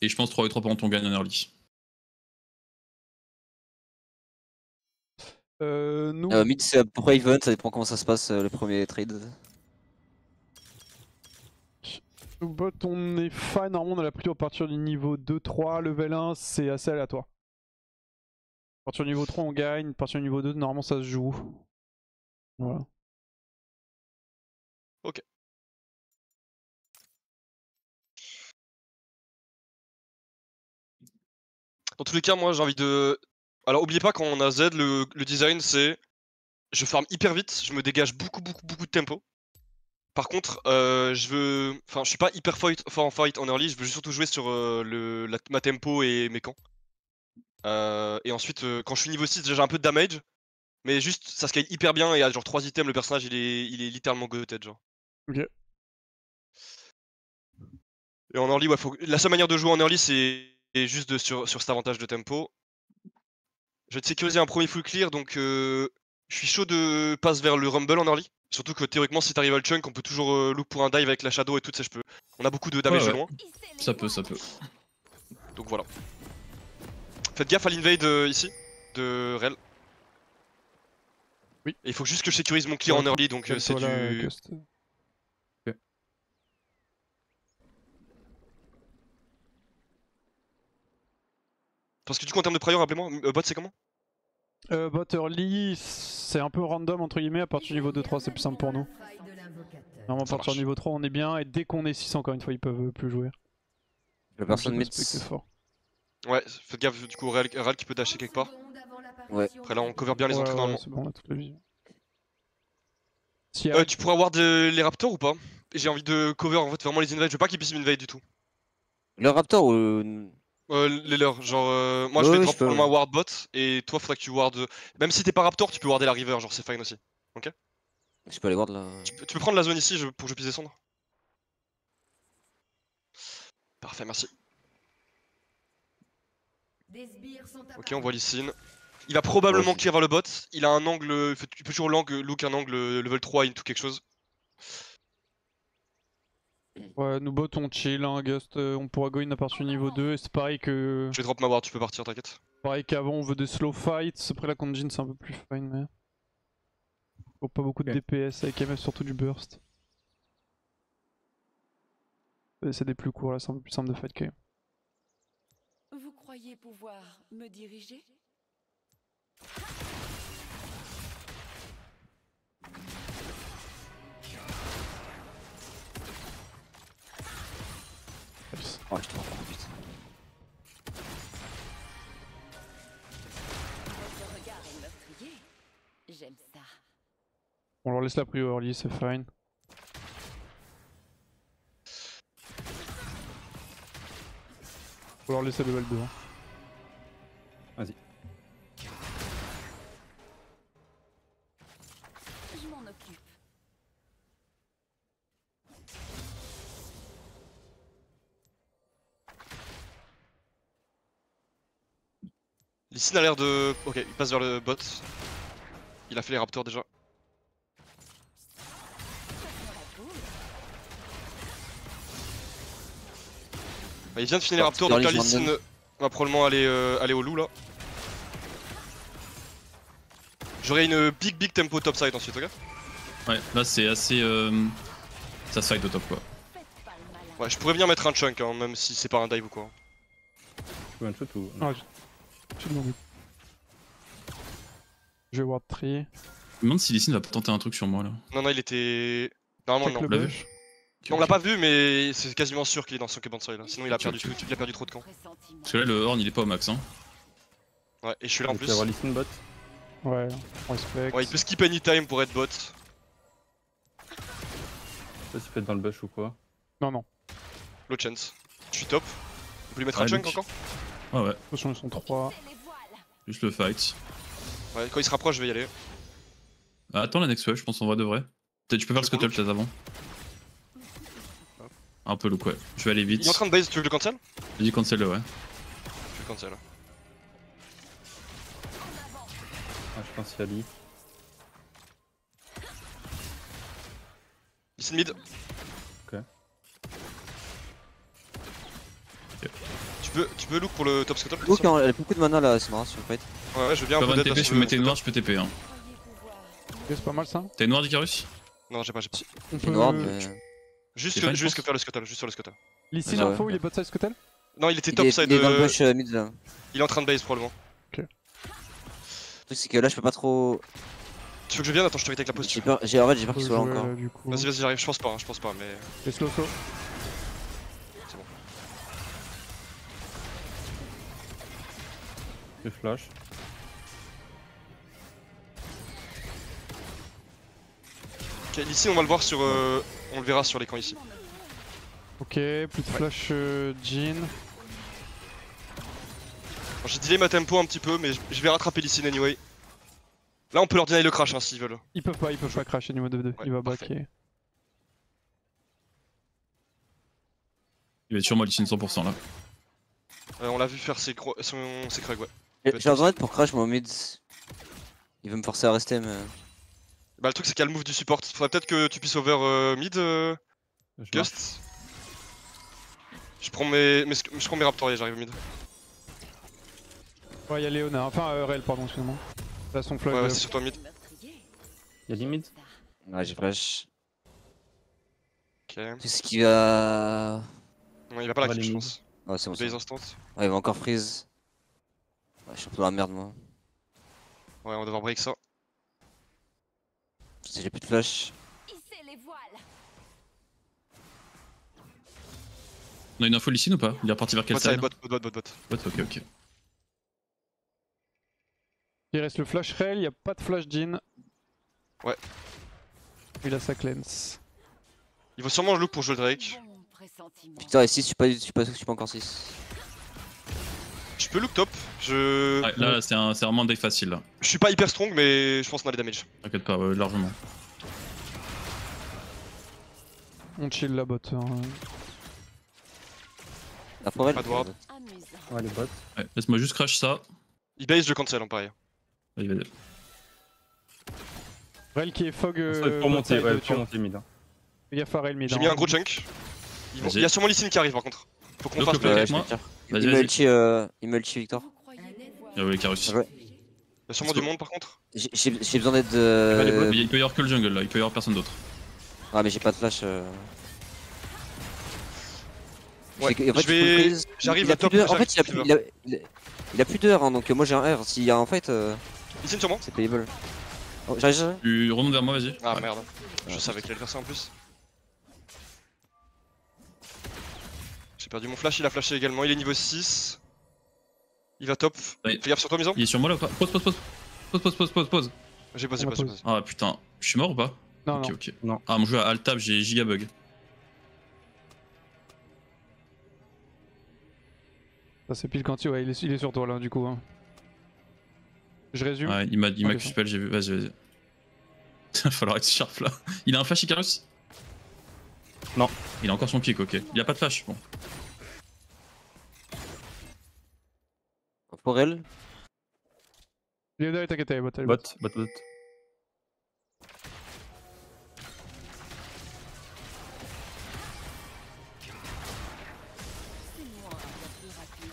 Et je pense 3v3 par contre on gagne en early. Nous... mid c'est à peu près even, ça dépend comment ça se passe le premier trade. Nous bot on est fine, normalement on a la plutôt à partir du niveau 2-3, level 1 c'est assez aléatoire. À partir du niveau 3 on gagne, à partir du niveau 2 normalement ça se joue. Voilà. Ok. Dans tous les cas, moi j'ai envie de... Alors oubliez pas quand on a Z, le design c'est... Je farm hyper vite, je me dégage beaucoup de tempo. Par contre, je suis pas hyper fort en fight en early, je veux surtout jouer sur ma tempo et mes camps. Et ensuite, quand je suis niveau 6, déjà j'ai un peu de damage. Mais juste, ça scale hyper bien et à genre 3 items, le personnage il est littéralement goated genre. Ok. Et en early, ouais, la seule manière de jouer en early c'est juste sur cet avantage de tempo. Je vais te sécuriser un premier full clear, donc je suis chaud de passe vers le rumble en early. Surtout que théoriquement si t'arrives à le chunk, on peut toujours look pour un dive avec la shadow et tout, ça je peux. On a beaucoup de damage de loin. Ça peut. Donc voilà. Faites gaffe à l'invade ici, de Rel. Oui. Et il faut juste que je sécurise mon clear en early, donc c'est du... Ok. Parce que du coup en termes de prior, rappelez-moi, bot c'est comment? Bot early, c'est un peu random entre guillemets, à partir du niveau 2-3 c'est plus simple pour nous. Normalement à partir du niveau 3 on est bien, et dès qu'on est 6 encore une fois ils peuvent plus jouer. La personne mid. C'est fort. Ouais, faites gaffe du coup, Rel qui peut dasher quelque part. Ouais. Après là on cover bien les entrées normalement. C'est bon, on a toute la vision. Tu pourras avoir les raptors ou pas? J'ai envie de cover en fait vraiment les invades, je veux pas qu'ils puissent m'invade du tout. Le raptor ou... Les leurs, genre moi je vais drop probablement un ward bot et toi faudrait que tu ward... Même si t'es pas raptor tu peux warder la river, genre c'est fine aussi. Ok? Je peux aller ward là. Tu peux prendre la zone ici pour que je puisse descendre. Parfait, merci. Ok, on voit Lee Sin. Il va probablement clear vers le bot, il a un angle, tu peux toujours look un angle level 3 into quelque chose. Ouais, nous bot on chill, hein, Gust, on pourra go in à partir du niveau 2, et c'est pareil que... Je vais drop ma ward, tu peux partir, t'inquiète. Pareil qu'avant on veut des slow fights, après la contre Jhin c'est un peu plus fine mais... Faut pas beaucoup de DPS avec MF, surtout du burst. C'est des plus courts là, c'est un peu plus simple de fight quand même. Vous croyez pouvoir me diriger? Oh, je te rends compte vite. Votre regard est meurtrier. J'aime ça. On leur laisse la prio early, c'est fine. Faut leur laisser level 2. Hein. Vas-y. Je m'en occupe. Lee Sin a l'air de... Ok, il passe vers le bot. Il a fait les raptors déjà. Il vient de finir les raptors, donc là Lee Sin va probablement aller au loup là. J'aurai une big tempo topside ensuite, ok? Ouais, là c'est assez... Ça se fight au top quoi. Ouais, je pourrais venir mettre un chunk, hein, même si c'est pas un dive ou quoi. Tu veux un shoot ou... Ah, j'ai demandé. Je vais ward 3. Je me demande si Lee Sin va pas tenter un truc sur moi là. Non, il était... Normalement non. On l'a vu. Non, on l'a pas vu, mais c'est quasiment sûr qu'il est dans son Kebansai là. Sinon il a perdu tout, il a perdu trop de camps. Parce que là le horn il est pas au max hein. Ouais, et je suis là en plus. Tu vas avoir Lee Sin bot. Ouais, on respecte. Ouais, il peut skip anytime pour être bot. Je sais pas s'il peut être dans le bush ou quoi. Non. Low chance. Je suis top. On peut lui mettre un chunk encore? Ah ouais. Attention, ils sont 3. Juste le fight. Ouais, quand il se rapproche, je vais y aller. Ah, attends la next wave, je pense en vrai de vrai. Peut-être tu peux faire le scuttle peut-être avant. Un peu look, ouais. Je vais aller vite. Il est en train de base, tu veux le cancel? Vas-y, cancel le, ouais. Je le cancel. Ah, je pense qu'il y a Lee. Listen mid. Ok. Tu peux look pour le top scuttle Look, hein, elle a beaucoup de mana là, c'est marrant sur le fight. Ouais, je veux bien Je un peux peu avoir d'aide. TP, je peux mettre une noire, je peux TP. Hein. Ok, c'est pas mal ça. T'as une noire d'Icarus? Non, j'ai pas. On J'ai une ward, peut. mais. Juste C'est pas une juste force. faire le scuttle, juste sur le scuttle. L'ici Ouais, l'info, ouais. il est bot side Scutel. Non, il était Il top est, side. il est dans le bush mid là. Il est en train de base probablement. Le truc c'est que là je peux pas trop. Tu veux que je vienne? Attends, je te avec la J'ai posture. peur, en fait j'ai peur qu'il soit là Jouer, encore. là, du coup. Vas-y, j'arrive, je pense pas, mais. Et slow. Je flash. Ok, ici on va le voir sur. On le verra sur l'écran ici. Ok, plus de flash Jhin. Alors, j'ai delay ma tempo un petit peu, mais je vais rattraper Lee Sin anyway. Là, on peut leur deny le crash hein, s'ils veulent. Ils peuvent pas crasher niveau 2v2. Ouais, Il va parfait. backer. Il va être sûrement Licine 100% là. On l'a vu faire ses Krug, ouais. J'ai besoin d'aide pour crash moi au mid. Il veut me forcer à rester mais. Bah, le truc, c'est qu'il y a le move du support. Faudrait peut-être que tu puisses over mid, Je marche. Gust. Je prends mes Raptoriers, j'arrive au mid. Ouais, y'a Léona. Enfin, Rel, pardon, excuse-moi. Là, son flag. Ouais, c'est sur toi mid. Y'a limite. Ouais j'ai flash. Ok. C'est ce qui va. Non, il va pas la On va kill, je les pense. Ouais c'est bon ça. Base instant. Ouais il va encore freeze. Ouais je suis un peu dans la merde moi. Ouais, on va devoir break ça. J'ai plus de flash. Hissez les voiles. On a une info Licine ou pas? Il est reparti vers quel Bot side, side? bot. Bot, ok. Il reste le flash Rel, y'a pas de flash Jhin. Ouais. Il a sa cleanse. Il faut sûrement le look pour jouer le Drake. Bon pressentiment. Putain et 6, je suis pas encore 6. Je peux look top. Je Ouais, là, c'est vraiment un deck facile là. suis pas hyper strong, mais je pense qu'on a les damage. T'inquiète pas, ouais, largement. On chill la bot. Hein. La forêt. Pas de ward. Amusant. Ouais, les bots. Ouais, laisse-moi juste crash ça. Il base, je cancel, hein, pareil. Vas-y. Rel qui est fog. Pour bot monter, side, ouais, tu pour vois. monter mid. Hein. Fais gaffe à Rel mid. J'ai hein. mis un gros chunk. Vas-y. Il y a sûrement Lee Sin qui arrive par contre. Faut qu'on Look, fasse look, le. look. Ouais, avec je moi. me tire. Vas-y, Il me ulti Victor. Vous croyez les voiles. Ah ouais, Icarus. Ouais. Il y a sûrement du monde par contre. J'ai besoin d'aide. Il peut y avoir que le jungle là, il peut y avoir personne d'autre. Ah mais j'ai pas de flash. Ouais, En fait, je vais- full freeze. j'arrive Il a au top, plus d'heures. En j'arrive fait, il a plus d'heures, hein, donc moi j'ai un R. S'il y a en fait, Lee Sin sur moi. c'est payable. Oh, j'arrive. Tu remontes vers moi, vas-y. Ah Ouais. merde. Je savais qu'il allait faire ça en plus. J'ai perdu mon flash, il a flashé également. Il est niveau 6. Il va top. Ouais. Fais gaffe sur toi, Mison. Il est sur moi là ou pas? Pause. J'ai posé, On la posé, pose. posé. Ah putain, je suis mort ou pas? Non, Ok, non. ok. Non. Ah, mon jeu à alt tab, j'ai giga bug. Ça c'est pile quand ouais, il est sur toi là du coup. Hein. Je résume. Ouais, il m'a Ok, Q-spell, j'ai vu. Vas-y. Il va falloir être sharp là. Il a un flash Icarus? Non. Il a encore son kick, ok. Il a pas de flash, bon. Pour elle. Léona est inquiété, bot. Bot. C'est moi la plus rapide.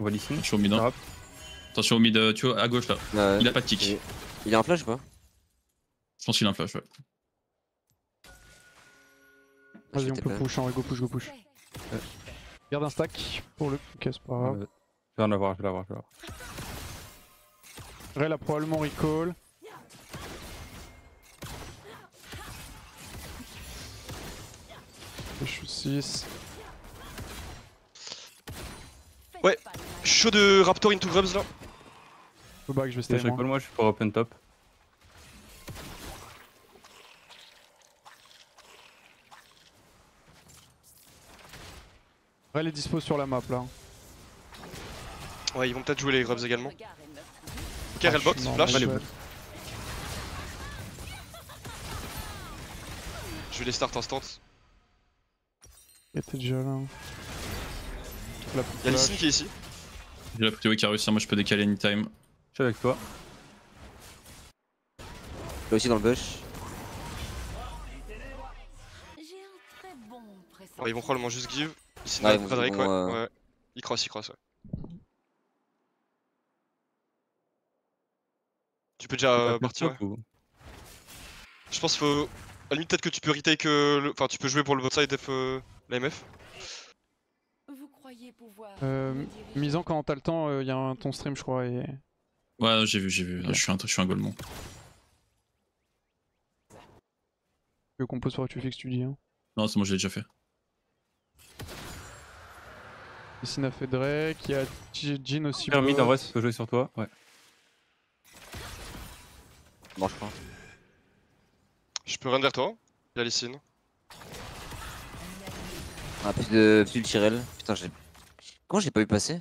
On va l'ici. Attention au mid, hein. Attention au mid, tu vois, à gauche là. Il a pas de kick. Il a un flash ou pas? Je pense qu'il a un flash, ouais. Vas-y, Je on vais peut TP. push, hein, go push. Garde un stack pour le. Ok, c'est pas grave. Je vais en avoir, je vais l'avoir. Rel a probablement recall. Je suis 6. Ouais. Chaud de Raptor into Grubs là. Faut back, je vais Si je stay moi. recall, moi je suis pour open top. Rel est dispo sur la map là. Ouais, ils vont peut-être jouer les Grubs également. Regard est meurtrier. Ok, Relbox, Non, flash. ouais. Je vais les start instant. Il était déjà là. La Il y a Lee Sin qui est ici. J'ai la plutôt Icarus, moi je peux décaler anytime. Je suis avec toi. Là aussi dans le bush. J'ai un Ouais, ils vont probablement juste give. Ici, Ouais, pas ils Drake, ouais. vont, Ouais. Ils crossent, ouais. Tu peux déjà Open partir, ouais. top ou- Je pense qu'il faut. À la limite, peut-être que tu peux retake Enfin, tu peux jouer pour le bot side F la MF. Vous croyez pouvoir Euh, me diriger Misant quand t'as le temps, il y a ton stream je crois et... Ouais, j'ai vu. Ok. Non, je suis un golemon. Tu veux qu'on pose sur tu fixes, tu dis. Hein. Non, c'est moi, je l'ai déjà fait. Ici, a fait Drake, il y a Jin aussi. Pyramide en bot. vrai, ça peut jouer sur toi. Ouais. Bon, je crois. Je peux run vers toi. Il y a Lysine. Ah, plus de Tyrell. Putain, j'ai. Comment j'ai pas vu passer?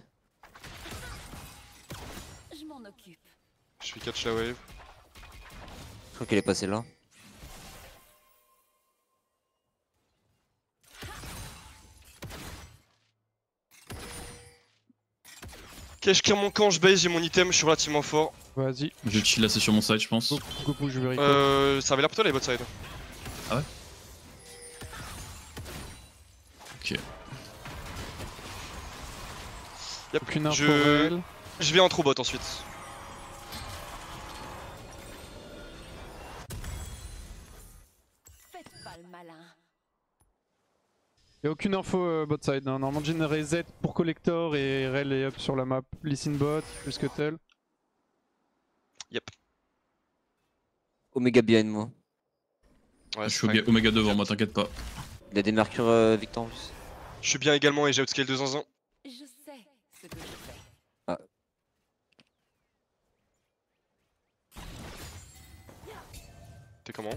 Je m'en occupe. Je suis catch la wave. Je crois qu'elle est passée là. Cache mon camp, je base, j'ai mon item, je suis relativement fort. Vas-y, Je vais chill assez sur mon side, je pense. go, je vais recall. Ça avait l'air plutôt les bot side. Ok. Yep. Aucune info je... réelle. je vais en trop bot ensuite. Faites pas le malin. Y'a aucune info bot side. Hein. Normalement, Jin reset pour collector et Rel est up sur la map. Listen bot, plus que tel. Yep. Oméga behind moi. Ouais, Je c'est suis fine. Omega devant moi, t'inquiète pas. Il a des Mercure Victor en plus. Je suis bien également et j'ai outscale 2 dans 1. Je sais ce que je fais. T'es comment?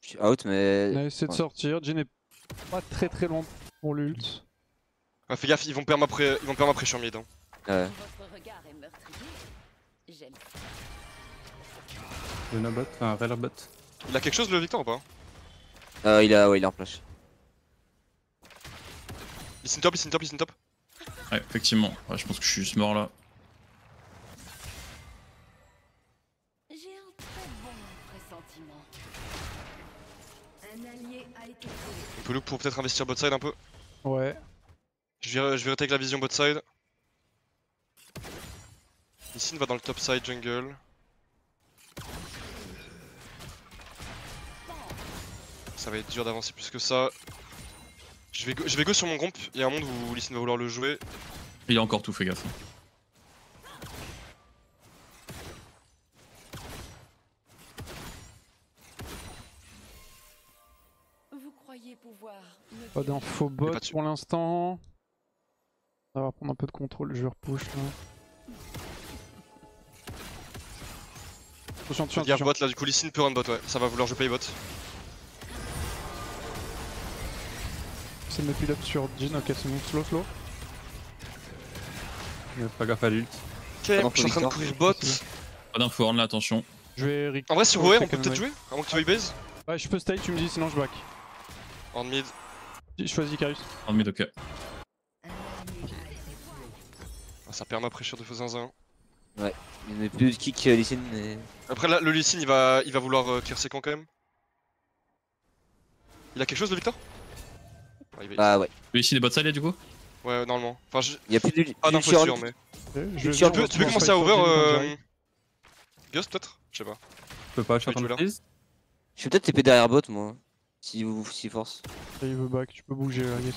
Je suis out, mais. On a essayé de Ouais. sortir. Jin est pas très loin pour l'ult. Ah, fais gaffe, ils vont perdre ma pression mid. Hein. Ouais. Votre regard est meurtrier. J'aime. Luna bot, enfin Rel bot. Il a quelque chose le Victor ou pas? Il est en flash. Listen top, listen top, listen top. Ouais, effectivement. Ouais, je pense que je suis juste mort là. J'ai un très bon pressentiment. Un allié a été tué. On peut look pour peut-être investir bot side un peu. Ouais. Je vais retake la vision bot side. Lysine va dans le top side jungle. Ça va être dur d'avancer plus que ça. Je vais go sur mon gromp. Il y a un monde où Lysine va vouloir le jouer. Il a encore tout, fais gaffe. Vous croyez pouvoir me Pas diriger d'info bot pas dessus. pour l'instant. Ça va prendre un peu de contrôle. Je repush là. Attention, Fais gaffe bot là, du coup Lysine peut run bot, ouais. Ça va vouloir jouer play bot. C'est de mettre up sur Jin. Ok, c'est bon. Slow. Pas gaffe à l'ult. Ok, je suis en train de courir bot. Pas d'info horn là, attention. Je vais. En vrai, sur Ouais, OR, on c'est peut quand peut-être même jouer avant que tu veuilles base. Ouais, je peux stay, tu me dis, sinon je back. En mid. Je choisis Carus. En mid, ok. Ah, ça perd ma pression de faux zinzin. Il n'y a plus de kick Lysine. Mais... Après là, le Lysine il va vouloir clear ses camps quand même. Il a quelque chose le Victor? Ah, il va- Bah ouais. Lui ici, des bots side du coup? Ouais, normalement. Enfin, Il y a plus de. pas du d'infos Chiron. sûres, mais. Je Tu Tu peux commencer à over Ghost peut-être? Je sais pas. Je peux pas, je suis en train Tu de veux là freeze. Je vais peut-être TP derrière bot moi. Si vous force. Il veut back, tu peux bouger là, yes.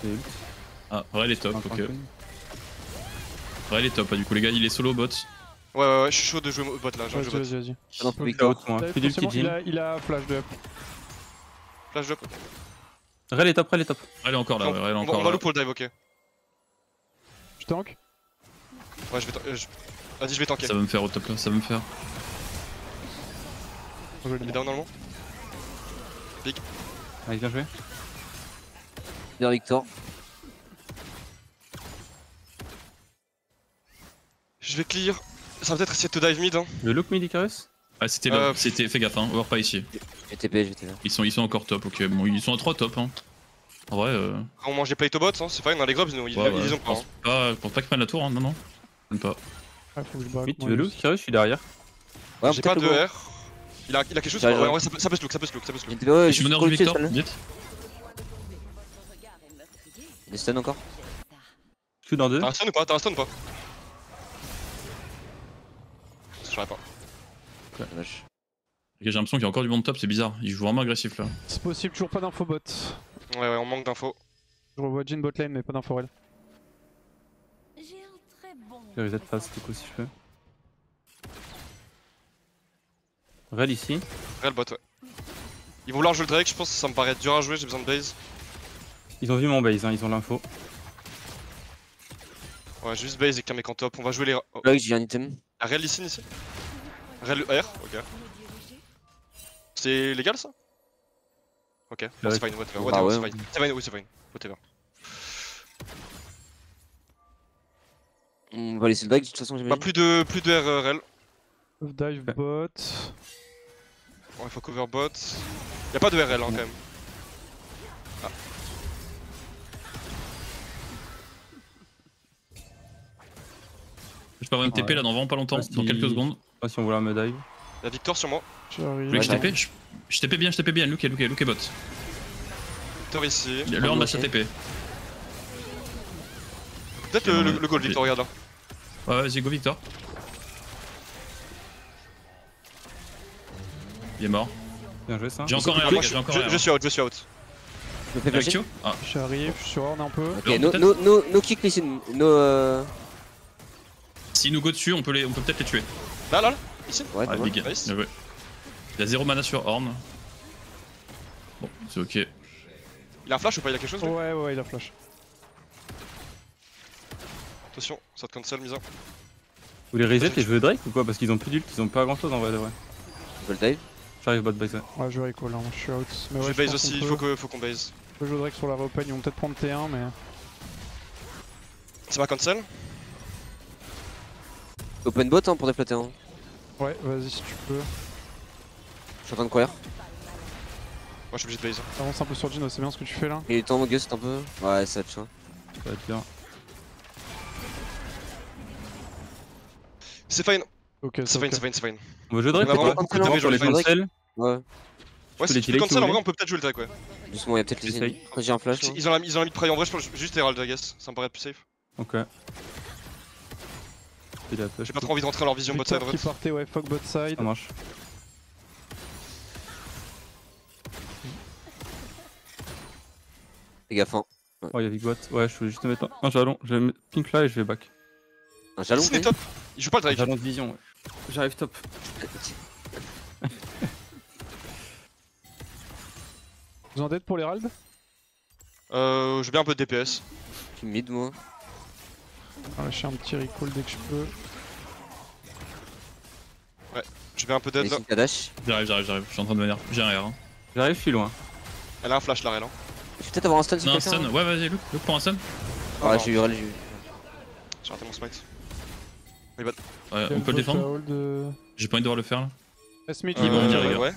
Et ult. Ah, Rel est top, Enfin, ok. tranquille. Rel est top, du coup les gars, il est solo bot. Ouais, je suis chaud de jouer bot là, j'ai envie de jouer bot. Vas-y. Ah non, Je suis Victor. out moi. Fais du ulti Jin. Il a flash de up. Flash drop. Rel est top, Rel est top. Rel est encore là, ouais, Rel est On encore va là. loop pour le dive, ok. Je tank. Ouais, je vais Vas-y, je vais tanker. Ça va me faire au top là, ça va me faire. Il est down normalement. Allez, bien joué. Bien Victor. Je vais clear. Ça va peut-être essayer de te dive mid. Hein. Le look mid Icarus. Ah, c'était là, c'était. Fais gaffe, hein, over pas ici. J'ai TP, j'étais là. Ils sont encore top, ok. Bon, ils sont à 3 top, hein. En vrai, On mange les play to bot, hein. C'est fine, on a les grubs, ils ouais, les ont je pas. pense pas, je pense pas qu'ils prennent la tour, hein, non, non. Même pas. Ah, faut que je back. Mid, tu moi, veux look Icarus, je suis derrière. Ouais, J'ai pas de peut-être R. Il a quelque chose. J'arrive, Ouais, en vrai, ça peut se look, ça peut se look. Ouais, Je suis meneur du Victor, vite. Votre regard est meurtrier. Il est stun encore. Je suis dans 2. T'as un stun ou pas? T'as un stun ou pas? Je saurais pas. Dommage. Ok, j'ai l'impression qu'il y a encore du monde top, c'est bizarre. Il joue vraiment agressif là. C'est possible, toujours pas d'info bot. Ouais, on manque d'infos. Je revois Jhin bot lane, mais pas d'info rel. J'ai un très bon. Je vais reset fast du coup si je peux. Rel ici. Real bot, ouais. Ils vont vouloir jouer le Drake, je pense que ça me paraît dur à jouer, j'ai besoin de base. Ils ont vu mon base, hein, ils ont l'info. Ouais, juste base et Kamek en top. On va jouer les. Oh. Là, j'ai un item. Ah, Real ici, ici. Real R, ok. C'est légal ça? Ok, bon, Ouais. c'est fine, whatever. Ah ouais. C'est fine. C'est fine, oui, c'est fine. Whatever. On va laisser le dive de toute façon, Bah, j'imagine. plus de RL. Dive Ouais. bot. Bon, il faut cover bot. Y'a pas de RL hein, quand même. Je peux avoir une TP Ouais. là dans vraiment pas longtemps, Ouais, dans si- quelques secondes. Pas si on voulait me dive. Y'a Victor sur moi. Vous J'arrive. voulez que je Ouais, TP je TP bien, Luke est bot. Victor ici. Le horn lâche sa TP. Peut-être le goal, Victor, regarde là. Ouais, vas-y, go Victor. Il est mort. Bien joué ça. J'ai encore un Moi, les gars, j'ai encore un je suis out, je suis out. Je me fais Avec flasher. Tio Ah, J'arrive, je suis sur horn un peu. Ok, Non, no kick listen. s'ils nous go dessus, on peut peut-être les tuer. Là, ici. Ouais, Ah, dommage. big. Nice. Bien joué. Il a 0 mana sur Horn. Bon, c'est ok. Il a un flash ou pas? Il a quelque chose lui? Ouais, il a flash. Attention, ça te cancel, Misa. Vous voulez reset et jouer Drake ou quoi? Parce qu'ils ont plus d'ult, ils ont pas grand chose en vrai de vrai. Je veux le dive. J'arrive bot base. Ouais. Ouais, je recall, hein, je suis out. Mais ouais, Je je base pense aussi, qu'on faut qu'on base. peut jouer Drake sur la reopen, ils vont peut-être prendre T1, mais. C'est ma cancel? Open bot hein, pour déflater. Hein. Ouais, vas-y si tu peux. Je suis en train de courir. Moi, je suis obligé de base. Avance un peu sur Jhin, c'est bien ce que tu fais là. Il est temps, Gust un peu. Ouais, ça va être chaud. Ça va être bien. C'est fine, Ok, c'est ok. fine, c'est fine, c'est fine. On va jouer Drake On va ou vraiment pas? cancel, hein. Sur les Drake. cancels. Ouais. Ouais, peux si les tu killer peux si cancel, vous en vrai, voulez. on peut peut-être jouer le Drake, ouais. Doucement, il y a peut-être J'essaye. listen. Après, j'ai un flash. Hein. Ils ont mis mid pry, en vrai, je pense juste Herald, I guess. Ça me paraît plus safe. Ok. Il a push. J'ai pas trop envie de rentrer dans leur vision bot side, Victor qui red. partait, ouais, fuck bot side. Ça marche. Fais gaffe. Hein. Oh, y'a Big Bot. Ouais, je voulais juste te mettre un jalon. Je vais mettre pink là et je vais back. Un jalon. Ici, est top. Il joue pas le Un Drake. jalon de vision, ouais. J'arrive top. Vous en êtes pour l'Herald? J'ai bien un peu de DPS. Je suis mid, moi. Je vais lâcher un petit recall dès que je peux. J'ai bien un peu d'aide là. Listen Kadash. J'arrive, je suis en train de venir. J'ai un R. Hein. J'arrive, je suis loin. Elle a un flash là, elle. Je vais peut-être avoir un stun sur Non, un quelqu'un. stun. hein. Ouais, vas-y, Luke pour un stun. Ouais, j'ai eu rel, j'ai eu. J'ai raté mon smite. Ouais, on peut le défendre. J'ai pas envie de devoir le faire là. S-Mid, Ils vont venir, les gars. Ouais.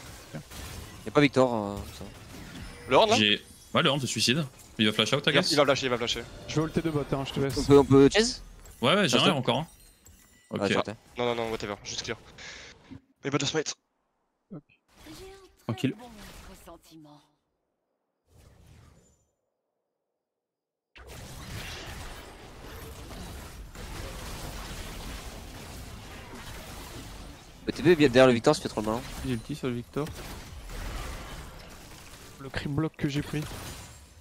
Y'a pas Victor. Ça. Le horn là? J'ai. Ouais, le Horn se suicide. Il va flash out, I guess. Il va flasher, il va flasher. Je vais ulter de bot, hein, je te laisse. On peut chase. Ouais, j'ai Ça un se R encore. Hein. Ok. Ouais, j'ai raté. Non, whatever, juste clear. Mais pas de smite. J'ai un Tranquille. très bon pressentiment. TP derrière le Victor, ça fait trop le malin. J'ai ulti sur le Victor. Le cri block que j'ai pris.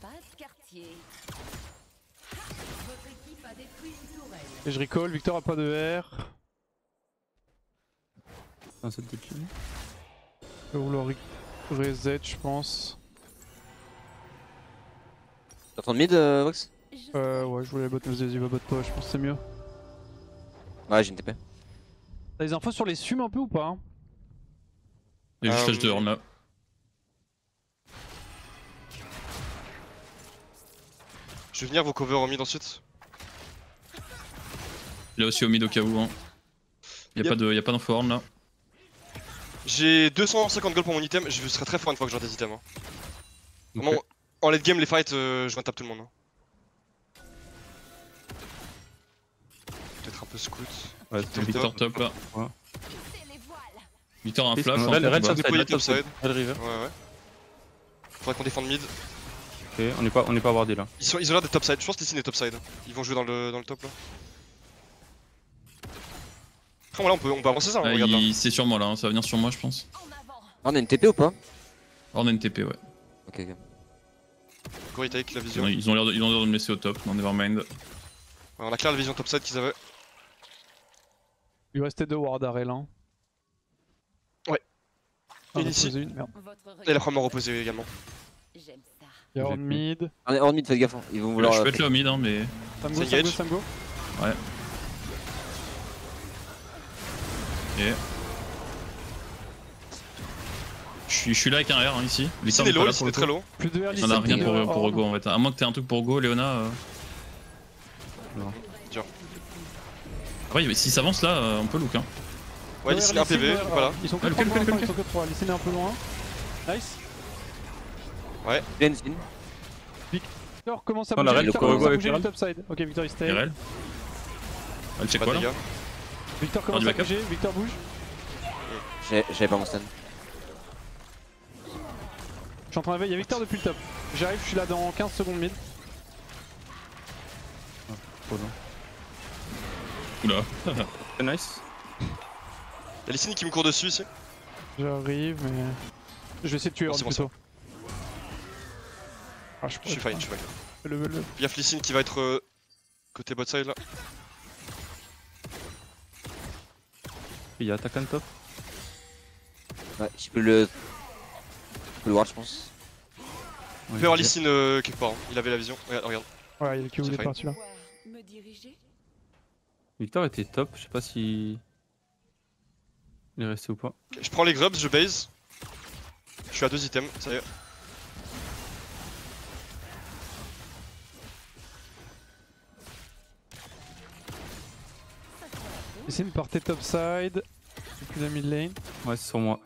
Pas de quartier. Votre équipe a détruit une tourelle. Et je recall, Victor a pas de R. Un set de kill. Je vais vouloir reset, je pense. T'es en train de mid, Vox? Ouais, je voulais bot, mais vas-y, va bot toi, je pense que c'est mieux. Ouais, j'ai une TP. T'as des infos sur les sumes un peu ou pas hein? Il y a juste flash de Horn là. Je vais venir vous cover au mid ensuite. Il est aussi au mid au cas où. Hein. Y'a pas d'info Horn là. J'ai 250 gold pour mon item, je serai très fort une fois que j'aurai des items. Hein. Ok. Vraiment, en late game, les fights, je tape tout le monde. Hein. Peut-être un peu scout. Ouais, c'est Victor Victor. Victor top là. C'est les voiles. Victor a un Red flash. Red en topside, déployer Red topside, topside. Red river. Ouais, ouais. Faudrait qu'on défende mid. Ok, on est pas wardé là. Ils ont l'air d'être topside. Je pense que Lee Sin est topside. Ils vont jouer dans le top là. Après, là, on peut avancer ça, hein, regarde là. C'est sur moi là, hein, ça va venir sur moi, je pense. En avant. Ah, on a une TP ou pas? On a une TP, ouais. Ok, ok. Go take la vision. Ils ont l'air de me laisser au top, non, nevermind. Ouais, on a clair la vision topside qu'ils avaient. Il lui restait 2 wards à Relin. Ouais. Ah, Une on a ici. posé une, merde. Votre Et la première reposée également. J'aime ça. Il y a J'ai hors mid. On est hors mid, faites gaffe. Hein. Ils vont vouloir. Je peux être là au mid, hein, mais. Sam go, C'est Sam go, engage. Sam go. Ok. Je suis là avec un R hein, ici. Lee Sin est low, Lee Sin est très low. Plus de R, On a rien pour hors. Go en fait. À moins que t'aies un truc pour Go, Léona. Dur. Après, si ça avance là, on peut look. Hein. Ouais, Lee Sin est un PV, voilà. Ils sont que Ouais, 3 le pour kill, l'instant, kill, ils sont que 3. Lee Sin est un peu loin. Nice. Jen, Sin. Victor commence à On bouger. arrête Victor le commence à Corego bouger avec le topside. Ok, Victor il stay. RL. Elle check Pas quoi de là dégâts. Victor commence du à backup. bouger. Victor bouge. J'avais pas mon stun. Je suis en train de veiller. Il y a Victor depuis le top. J'arrive, je suis là dans 15 secondes mid. Trop bien. Oula. C'est nice. Y'a Lee Sin qui me court dessus ici. J'arrive, mais. Je vais essayer de tuer Bon, Horn c'est bon, plutôt. Ah, Je suis fine, je suis fine. Le. Gaffe Lee Sin qui va être côté bot side là. Il y a attaque on top. Ouais, je peux le. Je peux le ward, je pense. On peut avoir Lee Sin quelque part, hein. Il avait la vision. Regarde. Ouais, il y a le Q C'est des fine. parties là. Pouvoir me diriger. Victor était top, je sais pas si. Il est resté ou pas. Ok, je prends les grubs, je base. Je suis à 2 items, ça y est. Lee Sin partez topside. J'ai plus de mid lane. Ouais, c'est sur moi.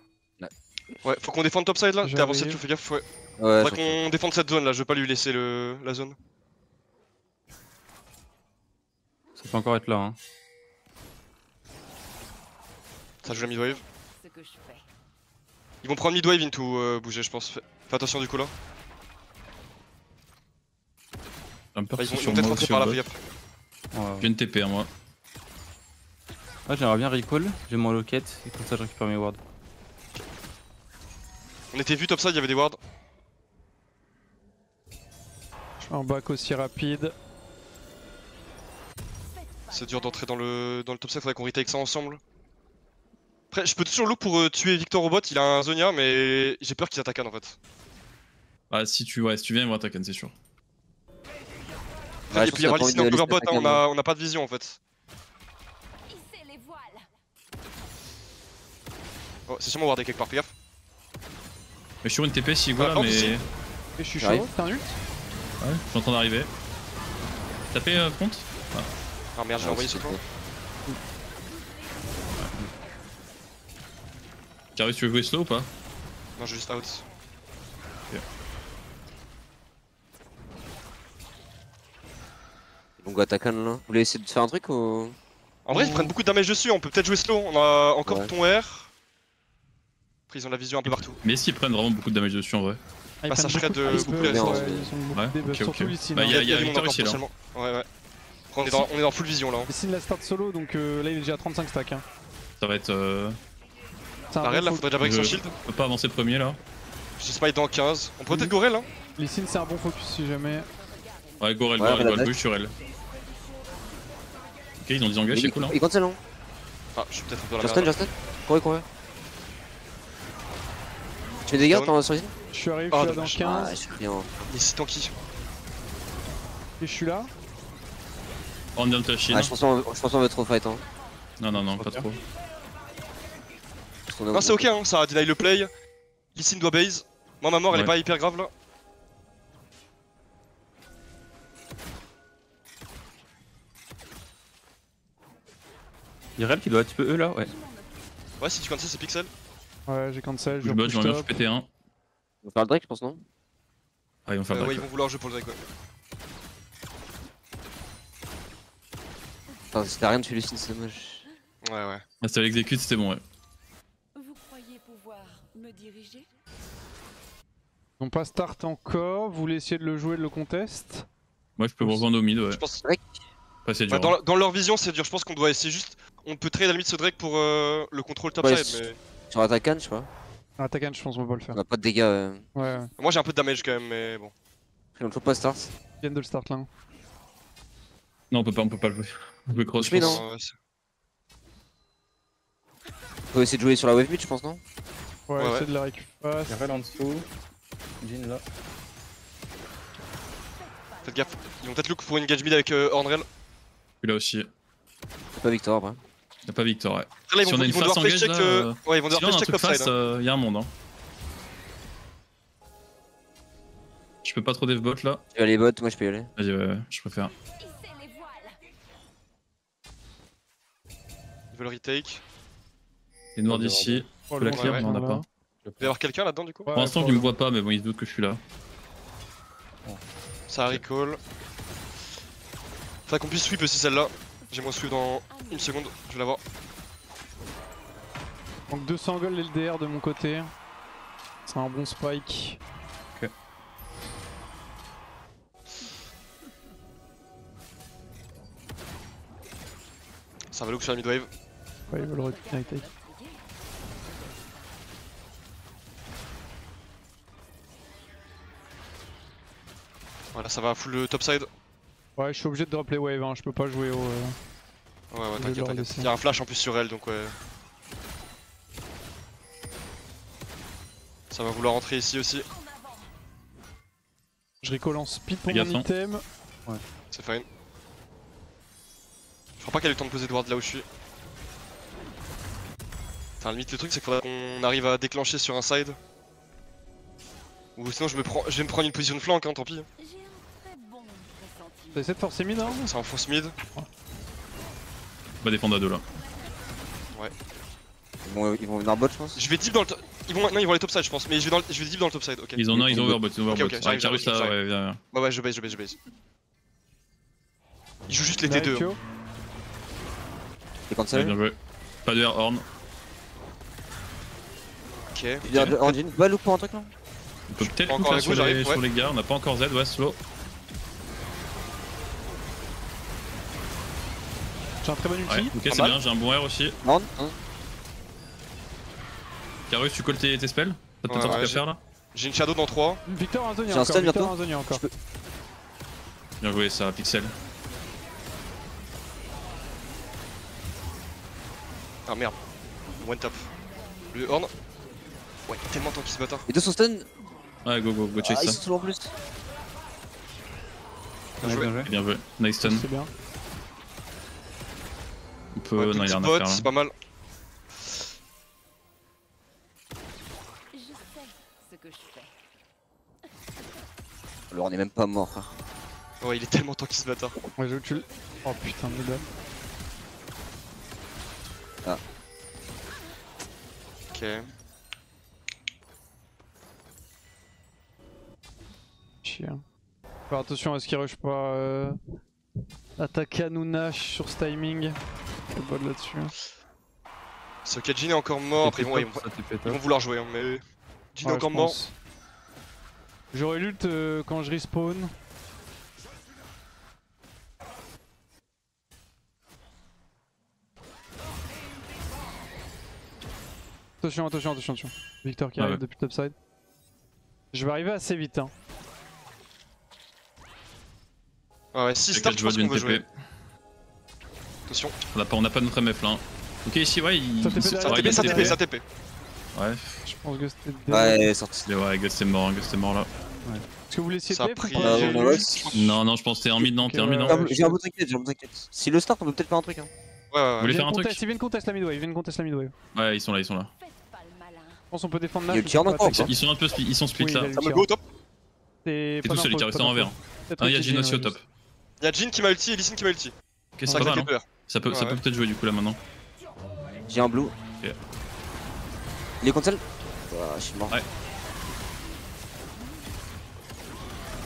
Ouais, faut qu'on défende topside là. T'es J'arrive. avancé, tu fais gaffe. Ouais. Ouais, Faudrait qu'on défende cette zone là, je veux pas lui laisser la zone. Ça peut encore être là. Hein. Ça joue la midwave. Ce que je fais. Ils vont prendre midwave into bouger, je pense. Fais attention du coup là. J'ai peur Bah, ils qu'ils vont soient sur peut-être moi rentrer aussi par au là, bot. fais gaffe. Ouais. J'ai une TP à moi. Ah, j'aimerais bien recall. J'ai mon locket et comme ça je récupère mes wards. On était vu topside, il y avait des wards. Je suis en back aussi rapide. C'est dur d'entrer dans le topside, faudrait qu'on retake ça ensemble. Après, je peux toujours look pour tuer Victor au bot, il a un Zonia, mais j'ai peur qu'il attaque en fait. Ah, si tu viens, ils vont attaquer, c'est sûr. Et puis il y aura Lee Sin en cover bot, hein, on a pas de vision en fait. Hissez les voiles. Oh, c'est sûrement wardé quelque part, fais gaffe. Mais je suis sur une TP si go Ah, là, hors mais. d'ici. Ouais, Et je suis J'arrive. chaud, t'as un ult? je suis en train d'arriver. Tapez compte. Ah merde, j'ai envoyé sur toi. Carré, tu veux jouer slow ou pas? Non, j'ai juste out. Donc go attaquant là. Vous voulez essayer de faire un truc ou. En vrai, ils prennent beaucoup de damage dessus, on peut peut-être jouer slow. On a encore Ouais. ton R. Après, ils ont la vision un peu partout. Mais est-ce qu'ils prennent vraiment beaucoup de damage dessus en vrai? Ils Bah, ça prennent serait beaucoup de debuffs, beaucoup la ouais, distance. ils sont beaucoup Ouais, de debuffs, ok, surtout ok. Lee Sin. Bah, hein. y a du monde Victor encore ici, là. potentiellement. Ouais, ouais. Après, on est dans full vision là. hein. Lee Sin la start solo, donc là il est déjà à 35 stacks. Hein. Ça va être. C'est un Arrête là, bon faudrait déjà break son Je shield. peux pas avancer premier là. J'ai smite dans 15. On peut peut-être Gorel hein. Lee Sin c'est un bon focus si jamais. Ouais, Gorel, Ouais, Gorel, la bouge sur elle. Ok, ils ont disengage, c'est cool hein. Il cancel hein. Ah, je suis peut-être un peu dans la Justin, merde. Justin. Courez. Tu fais des dégâts sur Lee Sin? Je suis arrivé, Ah, je suis là dans dommage. 15 Ah, je suis rien. Il est si tanky. et je suis là. On vient de flasher. Ah, je pense qu'on va trop fight hein. Non, pas trop. Parce qu'on a- Non, c'est ok, hein, ça a deny le play. Lee Sin doit base. Moi, ma mort elle est Ouais. pas hyper grave là. Il y a Rel qui doit un petit peu eux là, ouais. Ouais, si tu cancel, c'est pixel. Ouais, j'ai cancel, je Je bot, push j'aimerais bien top. péter un. On va faire le Drake, je pense, non? Ah, ils vont faire le Ouais, break. ils vont vouloir jouer pour le Drake, ouais. Enfin, si t'as rien de Lee Sin, c'est dommage. Ouais. Ah, c'était l'exécute, c'était bon, ouais. Vous croyez me diriger? Ils n'ont pas start encore, vous voulez essayer de le jouer, de le contest? Moi, je peux vous rejoindre au mid, ouais. Je pense. Pas c'est Ouais, dur. Hein. dans leur vision, c'est dur. Je pense qu'on doit essayer juste. On peut trade à la limite ce Drake pour le contrôle Ouais, topside, mais. Sur Atakan, je sais pas. Ah, Takan, je pense qu'on va pas le faire. On a pas de dégâts. Ouais, Moi j'ai un peu de damage quand même, mais bon. Ils ont toujours pas start. ils viennent de le start là. Non, on peut pas le jouer. On peut cross, je Mais pense. non. Ouais, On peut essayer de jouer sur la wave mid, je pense, non? Ouais, Ouais, essayer de la récupérer. Il y a Rel en dessous. Jin là. faites gaffe. Ils vont peut-être look pour une engage mid avec Hornrel. Celui-là aussi. C'est pas Victor après. Y'a pas Victor, ouais. Là, Si on a une ils vont face devoir flash engage, check. là, Ouais, ils vont Si devoir on a un flash check truc face, topside. y'a un monde. Hein. Je peux pas trop dev bot là. Tu vas aller bot, moi je peux y aller. Vas-y, ouais, je préfère. Hissez les voiles. Ils veulent retake. Les noirs d'ici. Oh, Faut la le clear, ouais, mais on a là. pas. Il va y avoir quelqu'un là-dedans du coup. Ouais, Pour l'instant, faut il me le- voit pas, mais bon, il se doute que je suis là. Ça recall. Faudrait qu'on puisse sweep aussi celle-là. J'ai moins sweep dans une seconde. Je vais l'avoir. Donc 200 gold LDR de mon côté. C'est un bon spike. Ça va look sur la midwave. Ouais, ils veulent récupérer take. Voilà, ça va full le topside. Ouais, je suis obligé de drop les waves, hein. Je peux pas jouer au. Ouais, ouais, Je vais t'inquiète, leur t'inquiète. laisser. Il y a un flash en plus sur elle donc ouais. Ça va vouloir rentrer ici aussi. Je recall en speed pour Fais mon gaffe, hein. item. C'est fine. Je crois pas qu'elle ait eu le temps de poser de ward là où je suis. Enfin, limite, le truc c'est qu'il faudrait qu'on arrive à déclencher sur un side. Ou sinon, je vais me prendre une position de flank, hein, tant pis. J'ai un très bon pressentiment. T'as essayé de forcer mid, hein? Ça enfonce mid. On va défendre à deux là. Ils vont venir bot, je pense. Je vais deep dans le top. Non, ils vont aller topside, je pense. Mais je vais deep dans le topside, ok. Ils ont un, ils ont overbot, ils ont Ok, overbot. ok, j'arrive, Carus là, j'arrive. ouais, viens. Ouais, ouais, je base. Ils jouent juste les Nice, T2. hein. Pio. Les Ouais, cancel. bien joué. Pas de air horn. Ok. Tu viens de engine. Va look pour un truc là. On peut peut-être Encore coup faire avec vous, sur j'arrive, ouais. les gars, on n'a pas encore Z, ouais, slow. J'ai un très bon ulti. Ouais, ok, Pas c'est mal. bien, j'ai un bon air aussi. Non, hein. Carus, tu colles tes spells? T'as peut-être Ouais, un truc ouais, à faire là? J'ai une shadow dans 3. Victor a un zonia J'ai un encore. stun Victor bientôt. a un zonia encore. Bien joué, ça, Pixel. Ah merde. One tap. Le horn. Ouais, tellement tant qu'il se bâtard. Les deux sont stun. Ouais, go Ah, chase ils ça. sont solo en plus. Bien joué. Bien joué, nice stun. C'est bien. On peut. Ouais, Non, il y a petit rien à bot, faire c'est là. pas mal. Je sais ce que je fais. Alors on est même pas mort, frère. Ouais, il est tellement tant qu'il se bâtard. Ouais, je tue. Oh putain, de dalle. Ok. Chier. Faire attention à ce qu'il rush pas Atakan ou Nash sur ce timing. Je bot là-dessus. Ce que Jin est encore mort. Après, ouais, ils vont vouloir jouer, hein, mais. Jin est Ouais, encore je mort. pense. J'aurais l'ult quand je respawn. Attention. Victor qui Ah arrive ouais. depuis topside. Je vais arriver assez vite, hein. Ah ouais, si start, T'inquiète, je je vois pense du qu'on veut jouer. NTP. Attention. On a pas notre MF là. Hein. Ok, ici, ouais, il. Ça TP il- derrière, ouais, il a Ça TP. TP, ça TP. Ouais, Je pense que c'était Ouais, sorti. ouais, Gus est mort là. Est-ce que vous voulez essayer Ça a de tape ou pris. pas ouais, J'ai ouais. l'ult. Non, je pense que t'es en mid, non, Ok, t'es en mid, non. ouais. J'ai un bout t'inquiète. Si le start, on peut peut-être faire un truc. Hein. Ouais, ouais, Vous ouais. voulez Ils faire un viennent truc? ils viennent contest la midwave. Ouais, ils sont là. Faites pas le malin. Je pense qu'on peut défendre Il y a Nash. le tir ou pas, encore, attaquer. quoi. Ils sont un peu split, ils sont split Oui, là. il a le Ça me tir. go au top. C'est T'es pas tout seul, il d'info, resté pas en d'info. vert. Peut-être Ah, il y a que Jin aussi au ouais, top. Y'a Jin qui m'a ulti et Lee Sin qui m'a ulti. Ok, c'est Ça pas mal. fait Hein. peur. Ça peut Ouais. peut-être jouer du coup là maintenant. J'ai un blue. Ok. Il est cancel. Ah, je suis mort. Ouais.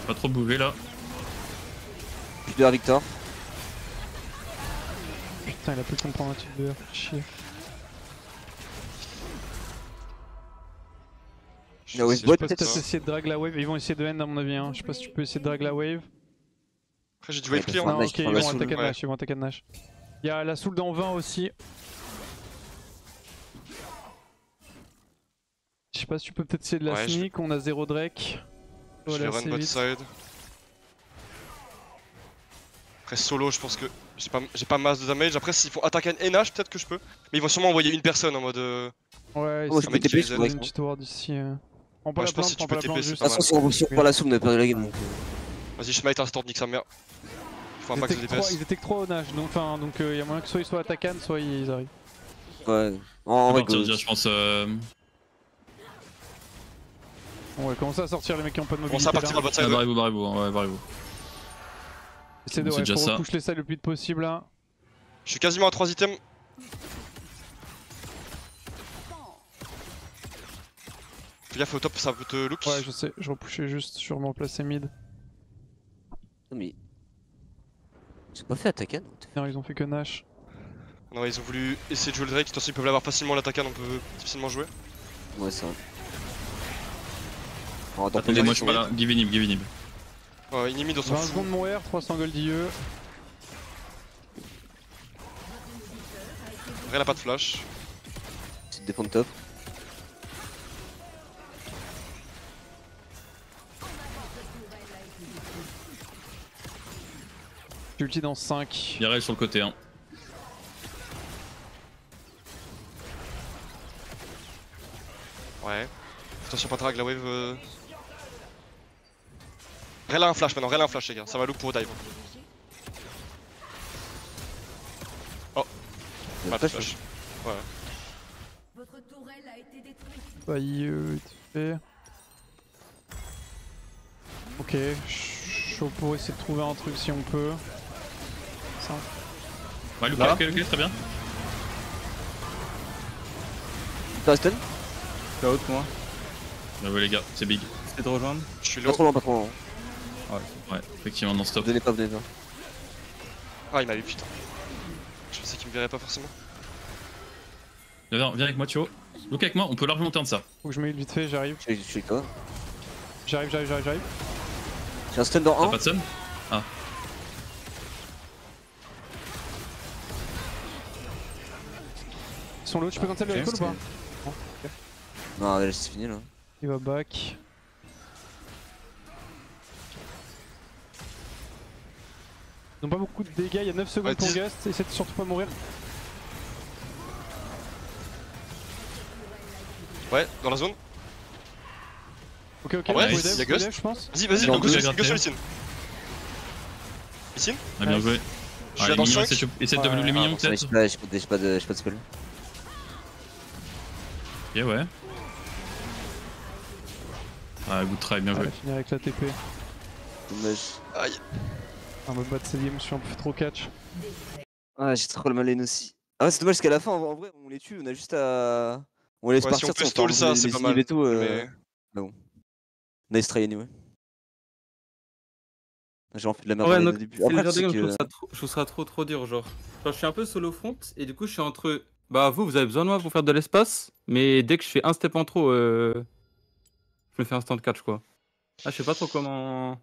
Pas trop bouger là. Plus de Victor. Putain, il a plus le temps de prendre un type de chier. Ah ouais, sais boîte, pas Peut-être peut-être. essayer de drag la wave. Ils vont essayer de end à mon avis. Hein. Je sais pas si tu peux essayer de drag la wave. Après, j'ai du Ouais, wave clear. bah, Non, Nash, ok, il ils prend la vont soul. attaquer Ouais. Nash. Ils vont attaquer Nash. Il y a la soul dans 20 aussi. Je sais pas si tu peux peut-être essayer de la Ouais, je sneak. On a 0 Drake. Je vais run bot side. Après, solo, je pense que j'ai pas masse de damage. Après, s'ils font attaque et Nash, peut-être que je peux. Mais ils vont sûrement envoyer une personne en mode. Ouais, Oh, c'est je peux TP, qui je les peux aide. break. une hein. petite ward ici. Prends pas Ouais, la je pense plante, si tu prends peux pas la TP, plante c'est juste. pas De toute façon, mal. si on prend la soupe, on a perdu la game. Donc, Vas-y, je smite instant, nique sa mère. Il faut un max de DPS. Ils étaient que 3 au Nash. Donc il y a moyen que soit ils soient attaquant, soit ils arrivent. ouais. En On va vrai, partir go. déjà, je pense. On va commencer à sortir les mecs qui ont pas de On mobilité. ça partir à bot side. Ah, Ouais. barrez-vous, hein, ouais, barrez-vous. Essaye de c'est déjà faut ça. repush les salles le plus vite possible là. Je suis quasiment à 3 items. Fais gaffe au top, ça peut te look. Ouais, je sais, je repushais juste, je remets en place ces mid. Non, mais. J'ai pas fait attaquer. Non, ils ont fait que Nash. Non, ils ont voulu essayer de jouer le Drake. De toute façon, ils peuvent l'avoir facilement l'attaquant, on peut difficilement jouer. Ouais, c'est vrai. On va attendre Attendez, que moi les je suis pas là. Give inhib, give inhib. Ouais, Inimi on s'en 20 fout. secondes mon R, 300 gold IE. Vrai, elle a pas de flash. C'est de défendre top. Ulti dans 5. Yarel sur le côté, hein. Ouais. Attention, pas drag la wave. Rel a un flash maintenant, Rel a un flash, les gars. Ça va look pour dive. Pas de flash. Ouais. Votre tourelle a été détruite. Pas IE, vite fait. Ok, chaud pour essayer de trouver un truc si on peut. Ça. Ouais, Lucas, ok, très bien. T'as stun? T'es out moi. Bien joué, les gars, c'est big. Essaye de rejoindre. Je suis Pas low. trop loin, pas trop loin. Ouais, effectivement, non stop. Donnez pas, donnez pas. Ah, il m'a eu, putain. Je pensais qu'il me verrait pas forcément. Viens avec moi, Thio. Look avec moi, on peut largement turn ça. Faut que je me heal vite fait, j'arrive. Je suis avec toi. J'arrive. J'ai un stun dans T'as 1. pas de sun? Ils sont low, tu peux cancel le Ok, recall ou pas? Non, là, c'est fini là. Il va back. Ils ont pas beaucoup de dégâts, il y a 9 secondes Ouais, pour 10. Gust, essaie de surtout pas mourir. Ouais, dans la zone. Ok, En vrai, vous il y a dev, Gust. je pense. Vas-y, Dans go deux, sur j'ai gratté. Issyn. Issyn. Ah, bien Nice. joué. Je suis là dans mignon, 5. essaie de Ouais. W les mignons J'ai peut-être. pas de spell. Ok, ouais. Ah, good try, bien On joué. va finir avec la TP. Dommage. Aïe. Un mode bas de CDM, je suis un peu trop catch. Ah, j'ai trop le mal lane aussi. Ah, ouais, c'est dommage parce qu'à la fin, en vrai, on les tue, on a juste à. On les laisse Ouais, si partir. on peut tu sais, stall part ça, les- c'est les pas inhibs mal. et tout. Mais Bon. Nice try anyway. J'ai en fait de la merde Ouais, dans non, le début. c'est le Après, genre de c'est game, que. je trouve ça trop dur, genre. Genre, je suis un peu solo front, et du coup, je suis entre. Bah, vous avez besoin de moi pour faire de l'espace, mais dès que je fais un step en trop, je me fais instant catch, quoi. Ah, je sais pas trop comment.